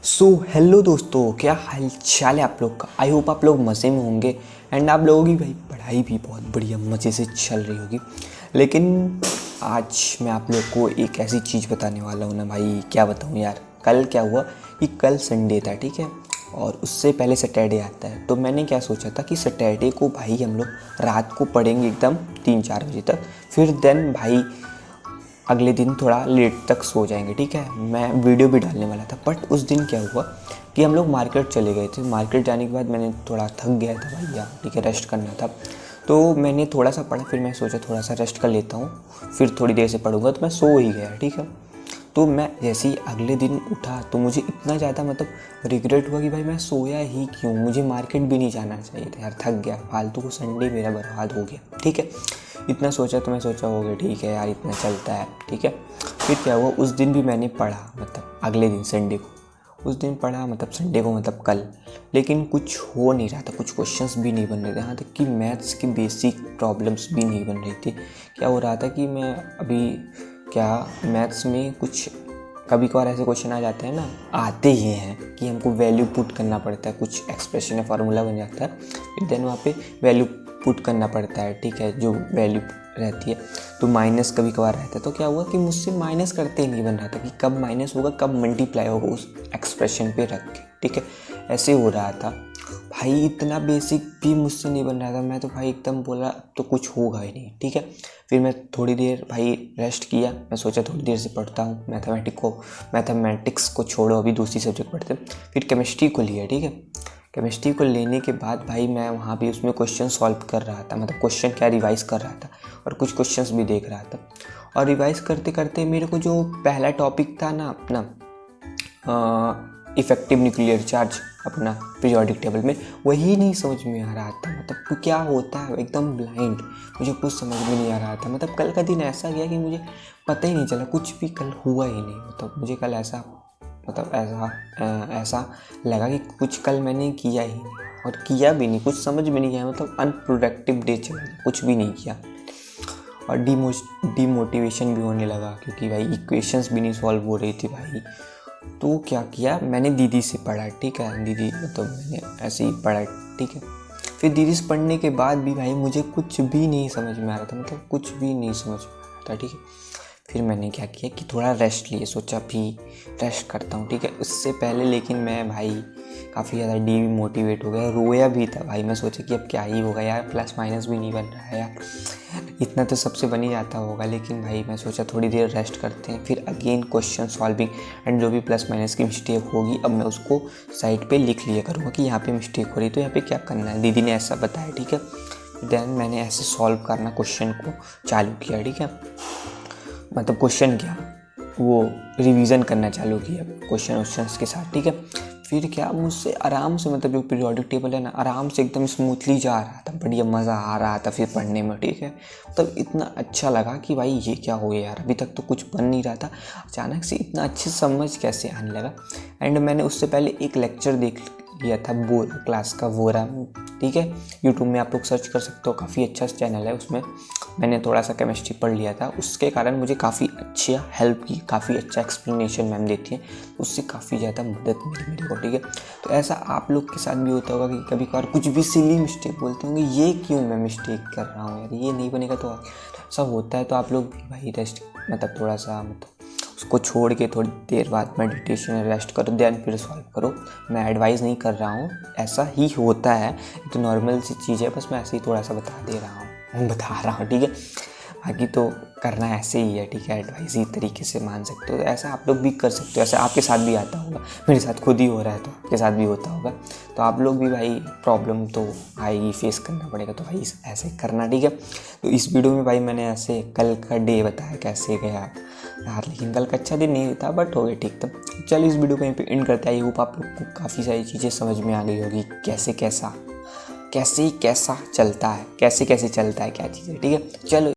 Hello दोस्तों, क्या हाल चाल है आप लोग का। आई होप आप लोग मज़े में होंगे एंड आप लोगों की भाई पढ़ाई भी बहुत बढ़िया मज़े से चल रही होगी। लेकिन आज मैं आप लोग को एक ऐसी चीज़ बताने वाला हूँ ना भाई, क्या बताऊँ यार। कल क्या हुआ कि कल संडे था, ठीक है, और उससे पहले सैटरडे आता है। तो मैंने क्या सोचा था कि सैटरडे को भाई हम लोग रात को पढ़ेंगे एकदम 3-4 बजे तक, फिर देन भाई अगले दिन थोड़ा लेट तक सो जाएंगे, ठीक है। मैं वीडियो भी डालने वाला था, बट उस दिन क्या हुआ कि हम लोग मार्केट चले गए थे। मार्केट जाने के बाद मैंने थोड़ा थक गया था भैया, ठीक है, रेस्ट करना था। तो मैंने थोड़ा सा पढ़ा, फिर मैं सोचा थोड़ा सा रेस्ट कर लेता हूँ, फिर थोड़ी देर से पढ़ूंगा। तो मैं सो ही गया, ठीक है। तो मैं जैसे ही अगले दिन उठा तो मुझे इतना ज़्यादा रिग्रेट हुआ कि भाई मैं सोया ही क्यों, मुझे मार्केट भी नहीं जाना चाहिए था यार, थक गया फालतू को, संडे मेरा बर्बाद हो गया, ठीक है। इतना सोचा तो मैं सोचा हो गया, ठीक है यार, इतना चलता है, ठीक है। फिर क्या हुआ, उस दिन भी मैंने पढ़ा, अगले दिन संडे को, उस दिन पढ़ा, संडे को, कल। लेकिन कुछ हो नहीं रहा था, कुछ क्वेश्चंस भी नहीं बन रहे थे, यहाँ तक कि मैथ्स की बेसिक प्रॉब्लम्स भी नहीं बन रही थी। क्या हो रहा था कि मैं अभी क्या मैथ्स में कुछ कभी कभार ऐसे क्वेश्चन आ जाते हैं ना, आते ही हैं कि हमको वैल्यू पुट करना पड़ता है, कुछ एक्सप्रेशन या फार्मूला बन जाता है, फिर देन वहाँ पे वैल्यू पुट करना पड़ता है, ठीक है, जो वैल्यू रहती है। तो माइनस कभी कभार रहता है। तो क्या हुआ कि मुझसे माइनस करते ही नहीं बन रहा था कि कब माइनस होगा, कब मल्टीप्लाई होगा उस एक्सप्रेशन पे रख के, ठीक है, ऐसे हो रहा था भाई। इतना बेसिक भी मुझसे नहीं बन रहा था। मैं तो भाई एकदम बोला अब तो कुछ होगा ही नहीं, ठीक है। फिर मैं थोड़ी देर भाई रेस्ट किया, मैं सोचा थोड़ी देर से पढ़ता हूँ मैथमेटिक्स को छोड़ो, अभी दूसरी सब्जेक्ट पढ़ते। फिर केमिस्ट्री को लिया, ठीक है। केमिस्ट्री को लेने के बाद भाई मैं वहाँ भी उसमें क्वेश्चन सॉल्व कर रहा था, क्वेश्चन क्या रिवाइज़ कर रहा था, और कुछ क्वेश्चंस भी देख रहा था। और रिवाइज़ करते करते मेरे को जो पहला टॉपिक था ना अपना इफ़ेक्टिव न्यूक्लियर चार्ज अपना पीरियोडिक टेबल में, वही नहीं समझ में आ रहा था। क्या होता है, एकदम ब्लाइंड, मुझे कुछ समझ में नहीं आ रहा था। कल का दिन ऐसा गया कि मुझे पता ही नहीं चला, कुछ भी कल हुआ ही नहीं। मुझे कल ऐसा ऐसा लगा कि कुछ कल मैंने किया ही नहीं, और किया भी नहीं, कुछ समझ में नहीं आया। अनप्रोडक्टिव डे चला, कुछ भी नहीं किया। और डीमोटिवेशन भी होने लगा, क्योंकि भाई इक्वेशंस भी नहीं सॉल्व हो रही थी भाई। तो क्या किया, मैंने दीदी से पढ़ा, ठीक है, दीदी मैंने ऐसे ही पढ़ा, ठीक है। फिर दीदी से पढ़ने के बाद भी भाई मुझे कुछ भी नहीं समझ में आ रहा था, कुछ भी नहीं समझ में आ रहा था, ठीक है। फिर मैंने क्या किया कि थोड़ा रेस्ट लिए, सोचा भी रेस्ट करता हूँ, ठीक है। उससे पहले लेकिन मैं भाई काफ़ी ज़्यादा डीमोटिवेट हो गया, रोया भी था भाई। मैं सोचा कि अब क्या ही होगा यार, प्लस माइनस भी नहीं बन रहा है यार, इतना तो सबसे बन ही जाता होगा। लेकिन भाई मैं सोचा थोड़ी देर रेस्ट करते हैं, फिर अगेन क्वेश्चन सॉल्विंग, एंड जो भी प्लस माइनस की मिस्टेक होगी अब मैं उसको साइड पे लिख लिया करूँगा कि यहाँ पे मिस्टेक हो रही तो यहाँ पे क्या करना है। दीदी ने ऐसा बताया, ठीक है। देन मैंने ऐसे सॉल्व करना क्वेश्चन को चालू किया, ठीक है। क्वेश्चन क्या, वो रिवीजन करना चालू किया क्वेश्चंस के साथ, ठीक है। फिर क्या मुझसे आराम से जो पीरियोडिक टेबल है ना, आराम से एकदम स्मूथली जा रहा था, बढ़िया मज़ा आ रहा था फिर पढ़ने में, ठीक है। इतना अच्छा लगा कि भाई ये क्या हो गया यार, अभी तक तो कुछ बन नहीं रहा था, अचानक से इतना अच्छे समझ कैसे आने लगा। एंड मैंने उससे पहले एक लेक्चर देख लिया था क्लास का वोरा, ठीक है। यूट्यूब में आप लोग सर्च कर सकते हो, काफ़ी अच्छा चैनल है, उसमें मैंने थोड़ा सा केमिस्ट्री पढ़ लिया था। उसके कारण मुझे काफ़ी अच्छा हेल्प की, काफ़ी अच्छा एक्सप्लेनेशन मैम देती है, उससे काफ़ी ज़्यादा मदद मिली मेरे को, ठीक है। तो ऐसा आप लोग के साथ भी होता होगा कि कभी कभार कुछ भी सिली मिस्टेक बोलते होंगे, ये क्यों मैं मिस्टेक कर रहा हूँ यार, ये नहीं बनेगा, तो ऐसा होता है। तो आप लोग भाई रेस्ट थोड़ा सा उसको छोड़ के थोड़ी देर बाद मेडिटेशन रेस्ट करो, देन फिर सॉल्व करो। मैं एडवाइस नहीं कर रहा हूँ, ऐसा ही होता है, ये तो नॉर्मल सी चीज़ है, बस मैं ऐसे ही थोड़ा सा बता रहा हूँ, ठीक है। बाकी तो करना ऐसे ही है, ठीक है, एडवाइस ही तरीके से मान सकते हो। तो ऐसा आप लोग भी कर सकते हो, ऐसा आपके साथ भी आता होगा, मेरे साथ खुद ही हो रहा है तो आपके साथ भी होता होगा। तो आप लोग भी भाई प्रॉब्लम तो आएगी, फेस करना पड़ेगा, तो भाई ऐसे करना, ठीक है। तो इस वीडियो में भाई मैंने ऐसे कल का डे बताया कैसे गया यार, लेकिन कल का अच्छा दिन नहीं था, बट हो गया ठीक था। चलो इस वीडियो को यहीं पे एंड करते हैं। आई होप आप लोग को काफ़ी सारी चीज़ें समझ में आ गई होगी, कैसे कैसा चलता है, कैसे चलता है क्या चीज़ें, ठीक है। चलो।